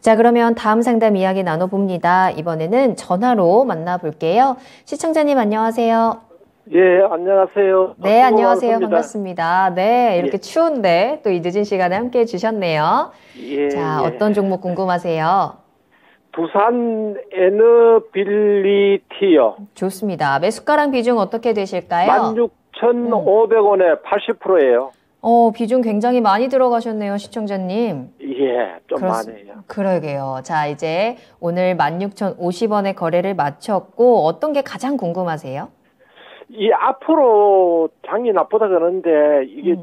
자, 그러면 다음 상담 이야기 나눠봅니다. 이번에는 전화로 만나볼게요. 시청자님 안녕하세요. 예, 안녕하세요. 네, 안녕하세요. 반갑습니다. 반갑습니다. 네, 이렇게 예, 추운데 또 이 늦은 시간에 함께 해주셨네요. 예, 자, 예. 어떤 종목 궁금하세요? 두산 에너빌리티요. 좋습니다. 매수가랑 비중 어떻게 되실까요? 16,500원에 80%예요. 비중 굉장히 많이 들어가셨네요, 시청자님. 예, 좀 많아요. 그러게요. 자, 이제 오늘 16,050원의 거래를 마쳤고 어떤 게 가장 궁금하세요? 이 앞으로 장이 나쁘다 그러는데 이게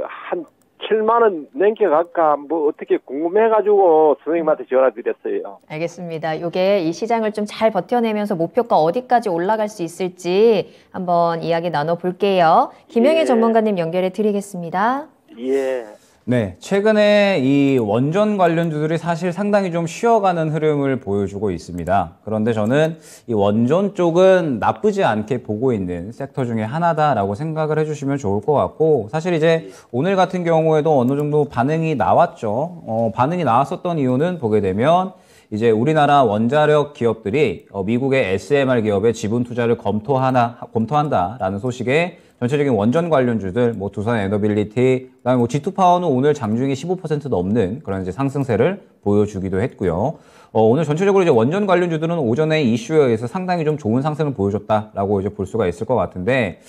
한 7만 원 넘겨갈까 뭐 어떻게 궁금해가지고 선생님한테 전화드렸어요. 알겠습니다. 이게 이 시장을 좀 잘 버텨내면서 목표가 어디까지 올라갈 수 있을지 한번 이야기 나눠볼게요. 김영애 예. 전문가님 연결해 드리겠습니다. 예. 네, 최근에 이 원전 관련주들이 사실 상당히 좀 쉬어가는 흐름을 보여주고 있습니다. 그런데 저는 이 원전 쪽은 나쁘지 않게 보고 있는 섹터 중에 하나다라고 생각을 해주시면 좋을 것 같고, 사실 이제 오늘 같은 경우에도 어느 정도 반응이 나왔죠. 반응이 나왔었던 이유는 보게 되면 이제 원자력 기업들이 미국의 SMR 기업의 지분 투자를 검토한다라는 소식에 전체적인 원전 관련주들, 뭐 두산 에너빌리티, 그다음에 뭐 G2파워는 오늘 장중에 15% 넘는 그런 이제 상승세를 보여주기도 했고요. 오늘 전체적으로 이제 원전 관련주들은 오전에 이슈에 의해서 상당히 좀 좋은 상승을 보여줬다라고 이제 볼 수가 있을 것 같은데,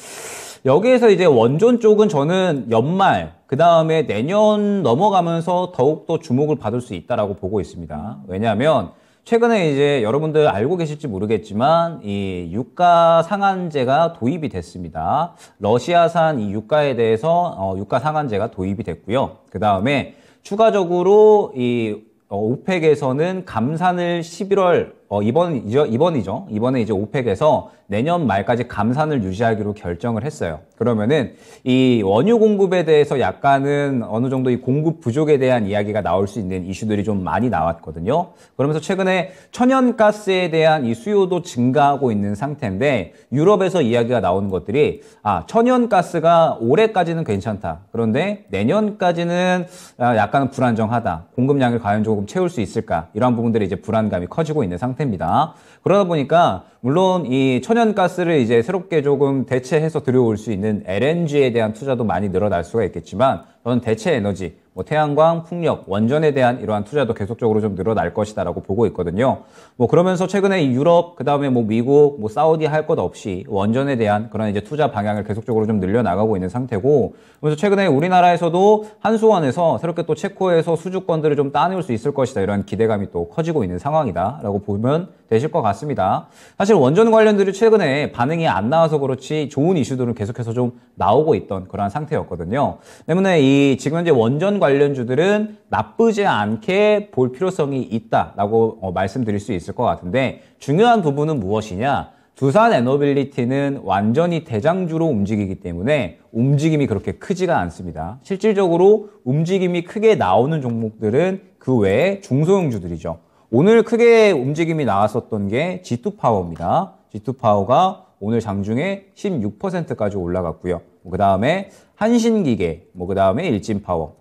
여기에서 이제 원전 쪽은 저는 연말, 그 다음에 내년 넘어가면서 더욱더 주목을 받을 수 있다라고 보고 있습니다. 왜냐하면 최근에 이제 여러분들 알고 계실지 모르겠지만 이 유가 상한제가 도입이 됐습니다. 러시아산 이 유가에 대해서 유가 상한제가 도입이 됐고요. 그 다음에 추가적으로 이 오펙에서는 감산을 11월 이번에 이제 오펙에서 내년 말까지 감산을 유지하기로 결정을 했어요. 그러면은 이 원유 공급에 대해서 약간은 어느 정도 이 공급 부족에 대한 이야기가 나올 수 있는 이슈들이 좀 많이 나왔거든요. 그러면서 최근에 천연가스에 대한 이 수요도 증가하고 있는 상태인데, 유럽에서 이야기가 나오는 것들이 천연가스가 올해까지는 괜찮다. 그런데 내년까지는 약간 불안정하다. 공급량을 과연 조금 채울 수 있을까? 이러한 부분들이 이제 불안감이 커지고 있는 상태입니다. 그러다 보니까 물론 이 천연가스를 이제 새롭게 조금 대체해서 들여올 수 있는 LNG에 대한 투자도 많이 늘어날 수가 있겠지만, 저는 대체 에너지, 뭐 태양광, 풍력, 원전에 대한 이러한 투자도 계속적으로 좀 늘어날 것이다라고 보고 있거든요. 뭐 그러면서 최근에 이 유럽, 그 다음에 뭐 미국, 뭐 사우디 할 것 없이 원전에 대한 그런 이제 투자 방향을 계속적으로 좀 늘려나가고 있는 상태고, 그래서 최근에 우리나라에서도 한수원에서 새롭게 또 체코에서 수주권들을 좀 따낼 수 있을 것이다, 이런 기대감이 또 커지고 있는 상황이다라고 보면 되실 것 같습니다. 사실 원전 관련들이 최근에 반응이 안 나와서 그렇지 좋은 이슈들은 계속해서 좀 나오고 있던 그러한 상태였거든요. 때문에 이 지금 현재 원전 관련주들은 나쁘지 않게 볼 필요성이 있다라고 말씀드릴 수 있을 것 같은데, 중요한 부분은 무엇이냐? 두산 에너빌리티는 완전히 대장주로 움직이기 때문에 움직임이 그렇게 크지가 않습니다. 실질적으로 움직임이 크게 나오는 종목들은 그 외에 중소형주들이죠. 오늘 크게 움직임이 나왔었던 게 G2파워입니다. G2파워가 오늘 장중에 16%까지 올라갔고요. 그 다음에 한신기계, 그 다음에 일진파워,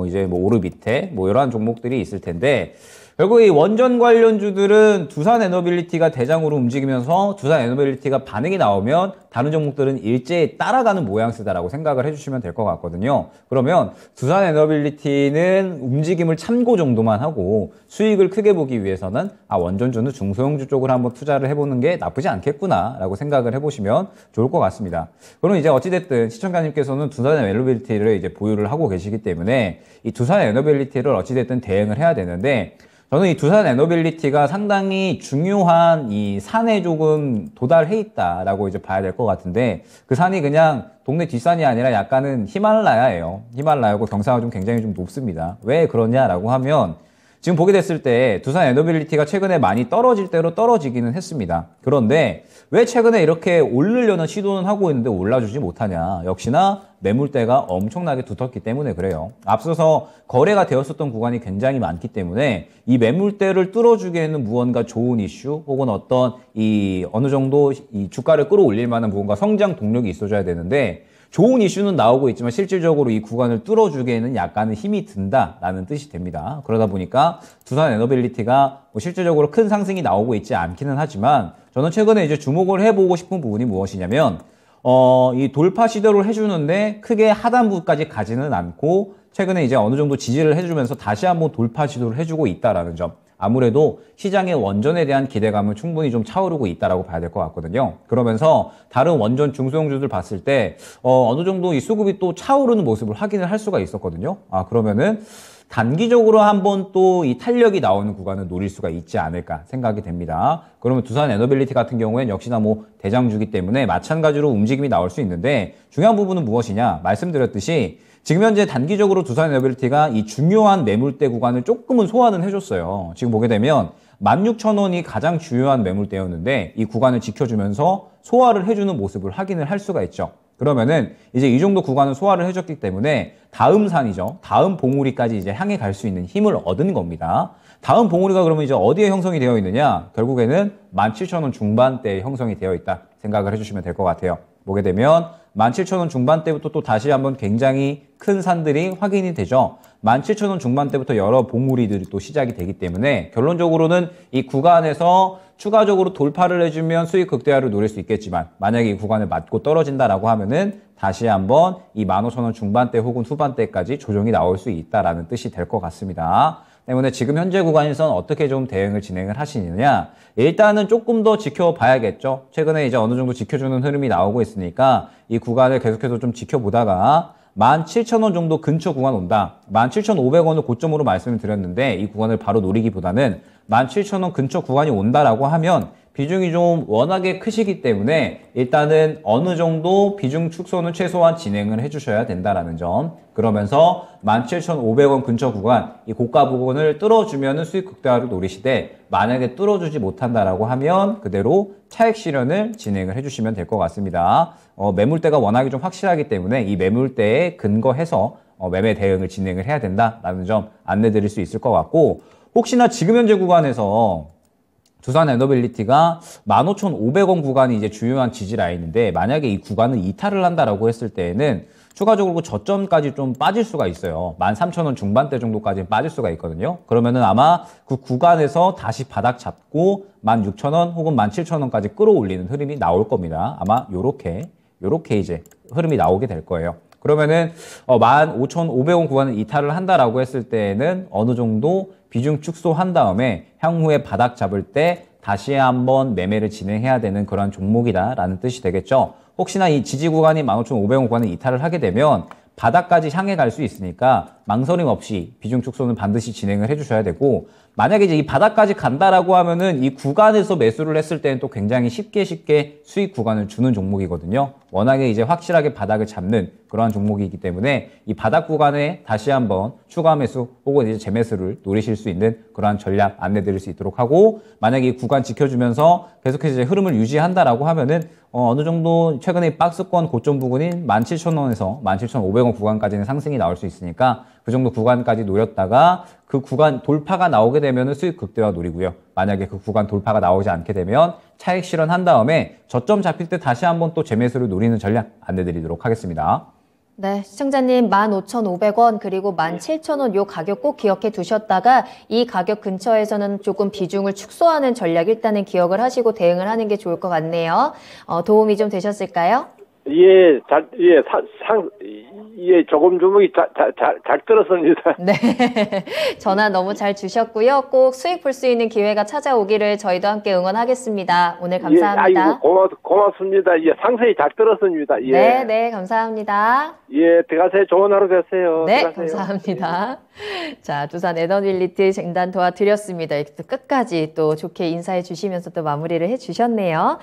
이제 오르비테, 이러한 종목들이 있을 텐데, 결국 이 원전 관련주들은 두산 에너빌리티가 대장으로 움직이면서 두산 에너빌리티가 반응이 나오면 다른 종목들은 일제히 따라가는 모양새다라고 생각을 해주시면 될 것 같거든요. 그러면 두산 에너빌리티는 움직임을 참고 정도만 하고 수익을 크게 보기 위해서는 원전주는 중소형주 쪽으로 한번 투자를 해보는 게 나쁘지 않겠구나라고 생각을 해보시면 좋을 것 같습니다. 그럼 이제 어찌됐든 시청자님께서는 두산 에너빌리티를 이제 보유를 하고 계시기 때문에 이 두산 에너빌리티를 어찌됐든 대응을 해야 되는데, 저는 이 두산 에너빌리티가 상당히 중요한 이 산에 조금 도달해 있다라고 이제 봐야 될 것 같은데, 그 산이 그냥 동네 뒷산이 아니라 약간은 히말라야예요. 히말라야고 경사가 좀 굉장히 좀 높습니다. 왜 그러냐라고 하면, 지금 보게 됐을 때 두산 에너빌리티가 최근에 많이 떨어질 대로 떨어지기는 했습니다. 그런데 왜 최근에 이렇게 오르려는 시도는 하고 있는데 올라주지 못하냐? 역시나 매물대가 엄청나게 두텁기 때문에 그래요. 앞서서 거래가 되었었던 구간이 굉장히 많기 때문에 이 매물대를 뚫어주기에는 무언가 좋은 이슈 혹은 어떤 어느 정도 이 주가를 끌어올릴 만한 무언가 성장 동력이 있어줘야 되는데, 좋은 이슈는 나오고 있지만 실질적으로 이 구간을 뚫어주기에는 약간은 힘이 든다라는 뜻이 됩니다. 그러다 보니까 두산 에너빌리티가 뭐 실질적으로 큰 상승이 나오고 있지 않기는 하지만 저는 최근에 이제 주목을 해보고 싶은 부분이 무엇이냐면 이 돌파 시도를 해주는데 크게 하단부까지 가지는 않고 최근에 이제 어느 정도 지지를 해주면서 다시 한번 돌파 시도를 해주고 있다라는 점. 아무래도 시장의 원전에 대한 기대감은 충분히 좀 차오르고 있다라고 봐야 될 것 같거든요. 그러면서 다른 원전 중소형주들 봤을 때 어느 정도 이 수급이 또 차오르는 모습을 확인을 할 수가 있었거든요. 그러면은 단기적으로 한번 또 이 탄력이 나오는 구간을 노릴 수가 있지 않을까 생각이 됩니다. 그러면 두산 에너빌리티 같은 경우에는 역시나 뭐 대장주기 때문에 마찬가지로 움직임이 나올 수 있는데 중요한 부분은 무엇이냐 말씀드렸듯이 지금 현재 단기적으로 두산 에너빌리티가 이 중요한 매물대 구간을 조금은 소화는 해줬어요. 지금 보게 되면 16,000원이 가장 주요한 매물대였는데 이 구간을 지켜주면서 소화를 해주는 모습을 확인을 할 수가 있죠. 그러면은 이제 이 정도 구간을 소화를 해줬기 때문에 다음 산이죠. 다음 봉우리까지 이제 향해 갈 수 있는 힘을 얻은 겁니다. 다음 봉우리가 그러면 이제 어디에 형성이 되어 있느냐? 결국에는 17,000원 중반대에 형성이 되어 있다 생각을 해주시면 될 것 같아요. 보게 되면 17,000원 중반대부터 또 다시 한번 굉장히 큰 산들이 확인이 되죠. 17,000원 중반대부터 여러 봉우리들이 또 시작이 되기 때문에 결론적으로는 이 구간에서 추가적으로 돌파를 해주면 수익 극대화를 노릴 수 있겠지만 만약에 이 구간을 맞고 떨어진다라고 하면은 다시 한번 이 15,000원 중반대 혹은 후반대까지 조정이 나올 수 있다라는 뜻이 될 것 같습니다. 때문에 지금 현재 구간에서는 어떻게 좀 대응을 진행을 하시느냐 일단은 조금 더 지켜봐야겠죠. 최근에 이제 어느 정도 지켜주는 흐름이 나오고 있으니까 이 구간을 계속해서 좀 지켜보다가 17,000원 정도 근처 구간 온다. 17,500원을 고점으로 말씀을 드렸는데 이 구간을 바로 노리기보다는 17,000원 근처 구간이 온다라고 하면 비중이 좀 워낙에 크시기 때문에 일단은 어느 정도 비중 축소는 최소한 진행을 해주셔야 된다라는 점. 그러면서 17,500원 근처 구간, 이 고가 부분을 뚫어주면 수익 극대화를 노리시되 만약에 뚫어주지 못한다라고 하면 그대로 차익 실현을 진행을 해주시면 될 것 같습니다. 매물대가 워낙에 좀 확실하기 때문에 이 매물대에 근거해서 매매 대응을 진행을 해야 된다라는 점 안내 드릴 수 있을 것 같고 혹시나 지금 현재 구간에서 두산 에너빌리티가 15,500원 구간이 이제 주요한 지지 라인인데 만약에 이 구간을 이탈을 한다라고 했을 때에는 추가적으로 저점까지 좀 빠질 수가 있어요. 13,000원 중반대 정도까지 빠질 수가 있거든요. 그러면은 아마 그 구간에서 다시 바닥 잡고 16,000원 혹은 17,000원까지 끌어올리는 흐름이 나올 겁니다. 아마 요렇게 이제 흐름이 나오게 될 거예요. 그러면은 15,500원 구간을 이탈을 한다라고 했을 때에는 어느 정도 비중 축소한 다음에 향후에 바닥 잡을 때 다시 한번 매매를 진행해야 되는 그런 종목이다라는 뜻이 되겠죠. 혹시나 이 지지 구간이 15,500원 구간을 이탈을 하게 되면 바닥까지 향해 갈 수 있으니까 망설임 없이 비중 축소는 반드시 진행을 해주셔야 되고 만약에 이제 이 바닥까지 간다라고 하면은 이 구간에서 매수를 했을 때는 또 굉장히 쉽게 수익 구간을 주는 종목이거든요. 워낙에 이제 확실하게 바닥을 잡는 그러한 종목이기 때문에 이 바닥 구간에 다시 한번 추가 매수 혹은 이제 재매수를 노리실 수 있는 그러한 전략 안내 드릴 수 있도록 하고 만약에 이 구간 지켜주면서 계속해서 이제 흐름을 유지한다라고 하면은 어느 정도 최근에 박스권 고점 부근인 17,000원에서 17,500원 구간까지는 상승이 나올 수 있으니까 그 정도 구간까지 노렸다가 그 구간 돌파가 나오게 되면 수익 극대화 노리고요. 만약에 그 구간 돌파가 나오지 않게 되면 차익 실현한 다음에 저점 잡힐 때 다시 한번 또 재매수를 노리는 전략 안내드리도록 하겠습니다. 네, 시청자님 15,500원 그리고 17,000원 요 가격 꼭 기억해 두셨다가 이 가격 근처에서는 조금 비중을 축소하는 전략 일단은 기억을 하시고 대응을 하는 게 좋을 것 같네요. 도움이 좀 되셨을까요? 예, 조금 주먹이 잘 들었습니다. 네. 전화 너무 잘 주셨고요. 꼭 수익 볼 수 있는 기회가 찾아오기를 저희도 함께 응원하겠습니다. 오늘 감사합니다. 예, 아이고, 고맙습니다. 예, 상세히 잘 들었습니다. 예. 네, 감사합니다. 예, 들어가세요. 좋은 하루 되세요. 네, 들어가세요. 감사합니다. 자, 두산 에너빌리티 쟁단 도와드렸습니다. 이렇게 또 끝까지 또 좋게 인사해 주시면서 또 마무리를 해 주셨네요.